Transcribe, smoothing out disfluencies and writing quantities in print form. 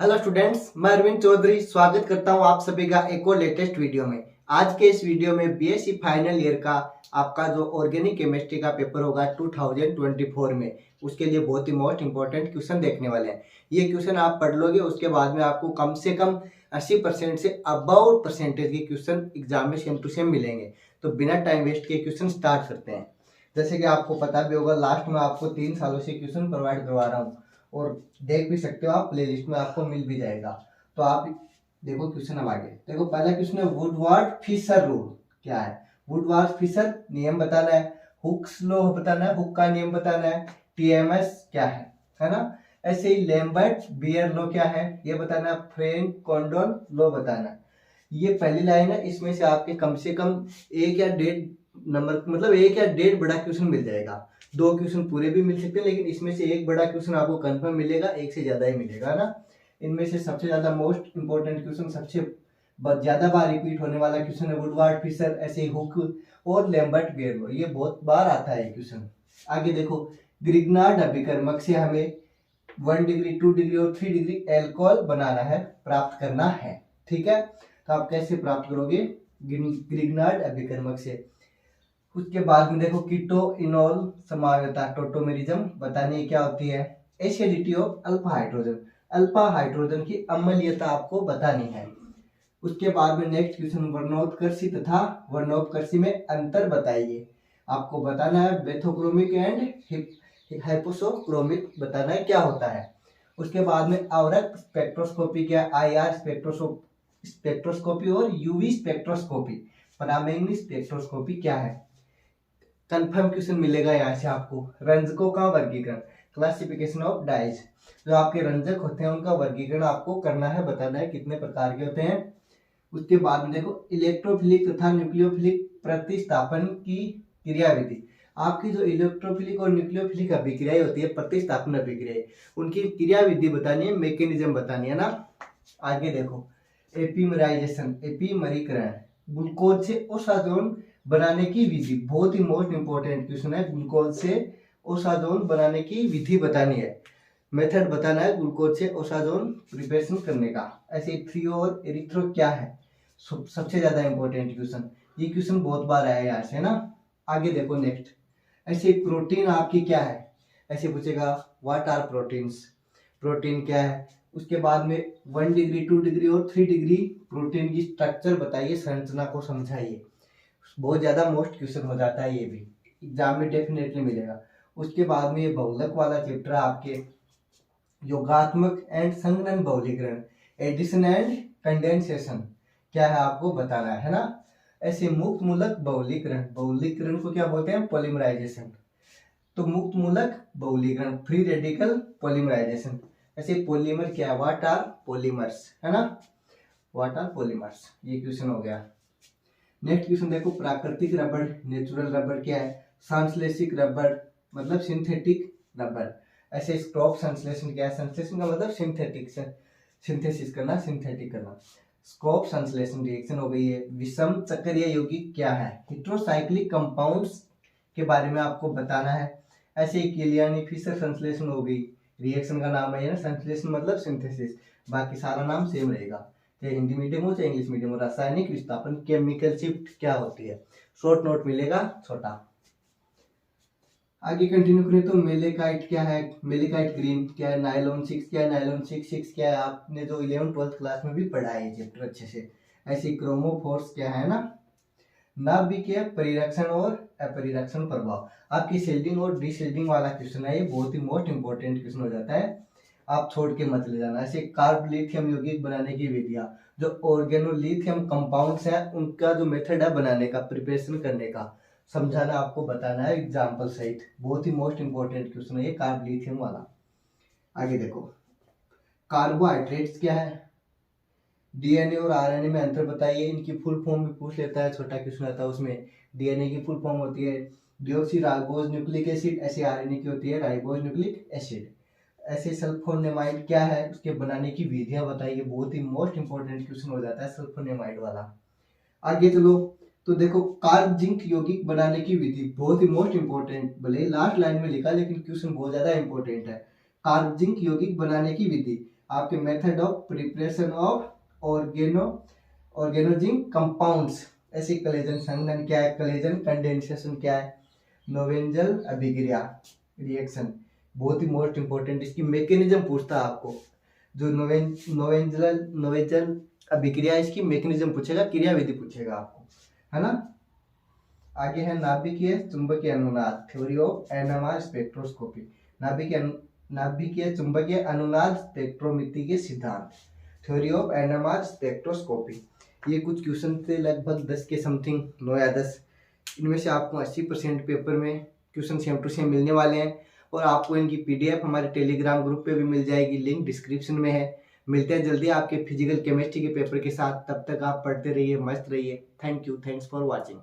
Hello students, मैं अरविंद चौधरी स्वागत करता हूं आप सभी का एक और लेटेस्ट वीडियो में। आज के इस वीडियो में बीएससी फाइनल ईयर का आपका जो ऑर्गेनिक केमिस्ट्री का पेपर होगा 2024 में, उसके लिए बहुत ही मोस्ट इंपॉर्टेंट क्वेश्चन देखने वाले हैं। ये क्वेश्चन आप पढ़ लोगे, उसके बाद में आपको कम से कम 80% से अबाउट परसेंटेज के क्वेश्चन एग्जाम में सेम टू सेम मिलेंगे। तो बिना टाइम वेस्ट के क्वेश्चन स्टार्ट करते हैं। जैसे कि आपको पता भी होगा, लास्ट में आपको 3 सालों से क्वेश्चन प्रोवाइड करवा रहा हूँ और देख भी सकते हो आप, प्लेलिस्ट में आपको मिल भी जाएगा। तो आप देखो क्वेश्चन अब आगे देखो। पहला क्वेश्चन है वुडवार्ड फिशर रूल क्या है। वुडवार्ड फिशर नियम बताना है, हुक्स लॉ बताना है, हुक का नियम बताना है, टीएमएस क्या है ना। ऐसे ही लैम्बर्ट बियर लॉ क्या है ये बताना है, फ्रैंक कोंडोन लॉ बताना है। ये पहली लाइन है, इसमें से आपके कम से कम एक या डेढ़ नंबर, मतलब एक या डेढ़ बड़ा क्वेश्चन मिल जाएगा। 2 क्वेश्चन पूरे भी मिल सकते हैं, लेकिन इसमें से एक बड़ा क्वेश्चन आपको कंफर्म मिलेगा, एक से ज्यादा ही मिलेगा ना। इनमें से सबसे ज्यादा मोस्ट इंपोर्टेंट क्वेश्चन, सबसे ज्यादा बार रिपीट होने वाला क्वेश्चन है वुडवार्ड फिशर, ऐसे ही हुक और लैम्बर्ट बियर लॉ, ये बहुत बार आता है क्वेश्चन। आगे देखो, ग्रिग्नार्ड अभिकर्मक से हमें 1 डिग्री 2 डिग्री और 3 डिग्री एल्कोहल बनाना है, प्राप्त करना है। ठीक है, तो आप कैसे प्राप्त करोगे ग्रिग्नार्ड अभिकर्मक से। उसके बाद में देखो, कीटो इनोल समायोता टोटोमेरिज्म बतानी क्या होती है। Acidity of alpha hydrogen, alpha hydrogen की अम्लीयता आपको बतानी है। उसके बाद में नेक्स्ट क्वेश्चन, वर्णोत्कर्षी तथा वर्णोपकर्षी में अंतर बताइए। आपको बताना है बेथोक्रोमिक एंड हाइपोसोक्रोमिक बताना है क्या होता है। उसके बाद में आवरक स्पेक्ट्रोस्कोपी क्या, आईआर स्पेक्ट्रोस्कोपी और यूवी स्पेक्ट्रोस्कोपी, परामैंगनीज स्पेक्ट्रोस्कोपी क्या है। कंफर्म क्वेश्चन मिलेगा यहाँ से आपको। रंजकों का वर्गीकरण, क्लासिफिकेशन ऑफ डाइज, जो आपके रंजक होते हैं उनका वर्गीकरण आपको करना है, बताना है कितने प्रकार के होते हैं। उसके बाद में देखो, इलेक्ट्रोफिलिक तथा न्यूक्लियोफिलिक प्रतिस्थापन की क्रियाविधि। आपकी जो इलेक्ट्रोफिलिक और न्यूक्लियोफिलिक अभिक्रियाएं होती है, प्रतिस्थापन अभिक्रियाएं, उनकी क्रियाविधि बतानी है, मैकेनिज्म बतानी है ना। आगे देखो, एपीमराइजेशन, एपीमरीकरण, ग्लूकोज से ओसाजोन बनाने की विधि, बहुत ही मोस्ट इंपोर्टेंट क्वेश्चन है। ग्लूकोज से ओसाजोन बनाने की विधि बतानी है, मेथड बताना है ग्लूकोज से ओसाजोन प्रिपरेशन करने का। ऐसे थ्रियो और एरिथ्रो क्या है, सबसे ज्यादा इंपॉर्टेंट क्वेश्चन, ये क्वेश्चन बहुत बार आया यहाँ से ना। आगे देखो नेक्स्ट, ऐसे प्रोटीन आपकी क्या है, ऐसे पूछेगा व्हाट आर प्रोटीन्स, प्रोटीन क्या है। उसके बाद में 1 डिग्री 2 डिग्री और 3 डिग्री प्रोटीन की स्ट्रक्चर बताइए, संरचना को समझाइए। बहुत ज्यादा मोस्ट क्वेश्चन हो जाता है, ये भी एग्जाम में डेफिनेटली मिलेगा। उसके बाद में ये बहुलक वाला चैप्टर आपके योगात्मक एंड संघनन बहुलीकरण, एडिशन एंड कंडेंसेशन क्या है आपको बताना है ना। ऐसे मुक्त मूलक बहुलीकरण, बहुलीकरण को क्या बोलते हैं, पॉलीमराइजेशन। तो मुक्त मूलक बहुलीकरण, फ्री रेडिकल पॉलीमराइजेशन। ऐसे पॉलीमर क्या है, व्हाट आर पॉलीमर्स, है ना, व्हाट आर पॉलीमर्स, ये क्वेश्चन हो गया। नेक्स्ट क्वेश्चन देखो, प्राकृतिक रबड़, नेचुरल रबड़ क्या है, संश्लेषित रबड़ मतलब सिंथेटिक रबड़। ऐसे क्रॉप संश्लेषण क्या है, संश्लेषण का मतलब सिंथेटिक, सिंथेसिस करना, सिंथेटिक करना। स्क्रॉप संश्लेषण रिएक्शन हो गई है। विषम चक्रीय यौगिक क्या है, हेटेरोसाइक्लिक कंपाउंड्स के बारे में आपको बताना है। ऐसे किलियानी फिशर संश्लेषण हो गई, रिएक्शन का नाम है ना, संश्लेषण मतलब सिंथेसिस, बाकी सारा नाम सेम रहेगा, चाहे हिंदी मीडियम हो चाहे इंग्लिश मीडियम हो। रासायनिक विस्थापन, केमिकल शिफ्ट क्या होती है, शॉर्ट नोट मिलेगा छोटा। आगे कंटिन्यू करें तो मेलेकाइट क्या है, मेलेकाइट ग्रीन क्या है, नायलॉन 6 क्या है, नायलॉन 6 क्या है, आपने जो 11th 12th क्लास में भी पढ़ा है ये चैप्टर अच्छे से। ऐसे क्रोमोफोर्स क्या है ना। नाभिकीय परिरक्षण और अपरिरक्षण प्रभाव, आपकी शील्डिंग और डिशील्डिंग वाला क्वेश्चन है, ये बहुत ही मोस्ट इंपोर्टेंट क्वेश्चन हो जाता है, आप छोड़ के मत ले जाना। ऐसे कार्ब लिथियम यौगिक बनाने की विधियां, जो ऑर्गेनोलिथियम कंपाउंड्स हैं उनका जो मेथड है बनाने का, प्रिपरेशन करने का, समझाना आपको बताना है एग्जाम्पल सहित। बहुत ही मोस्ट इंपोर्टेंट क्वेश्चन है ये कार्ब लिथियम वाला। आगे देखो, कार्बोहाइड्रेट्स क्या है, डीएनए और आरएनए में अंतर बताइए, इनकी फुल फॉर्म भी पूछ लेता है, छोटा क्वेश्चन आता है उसमें। डीएनए की फुल फॉर्म होती है डिऑक्सी राइबोज न्यूक्लिक एसिड, ऐसे आरएनए की होती है राइबोज न्यूक्लिक एसिड। ऐसे सल्फोनेमाइड क्या है, उसके बनाने की विधियां बताइए, बहुत ही मोस्ट इंपोर्टेंट क्वेश्चन हो जाता है सल्फोनेमाइड वाला। आगे चलो तो देखो, कार्ब जिंक यौगिक बनाने की विधि, बहुत ही मोस्ट इंपोर्टेंट, भले लास्ट लाइन में लिखा लेकिन क्वेश्चन बहुत ज्यादा इंपोर्टेंट है। कार्ब जिंक यौगिक बनाने की विधि, आपके method of preparation of organozinc compounds, acid कलेजन संघनन क्या है, कलेजन कंडेंसेशन क्या है, नोवेंजल अभिक्रिया रिएक्शन, बहुत ही मोस्ट इंपॉर्टेंट, इसकी मैकेनिज्म पूछता है आपको। जो नोवेंजल अभिक्रिया, इसकी मैकेनिज्म पूछेगा, क्रियाविधि पूछेगा आपको, है ना। आगे है नाभिकीय चुंबकीय अनुनाद, थ्योरी ऑफ एनएमआर स्पेक्ट्रोस्कोपी, नाभिकीय चुंबकीय अनुनाद स्पेक्ट्रोमिति के सिद्धांत, थ्योरी ऑफ एनएमआर स्पेक्ट्रोस्कोपी। ये कुछ क्वेश्चन थे, लगभग 10 के समथिंग, 9 या 10। इनमें से आपको 80% पेपर में क्वेश्चन सेम टू सेम मिलने वाले हैं, और आपको इनकी पीडीएफ हमारे टेलीग्राम ग्रुप पे भी मिल जाएगी, लिंक डिस्क्रिप्शन में है। मिलते हैं जल्दी आपके फिजिकल केमिस्ट्री के पेपर के साथ, तब तक आप पढ़ते रहिए, मस्त रहिए। Thank you, thanks for watching.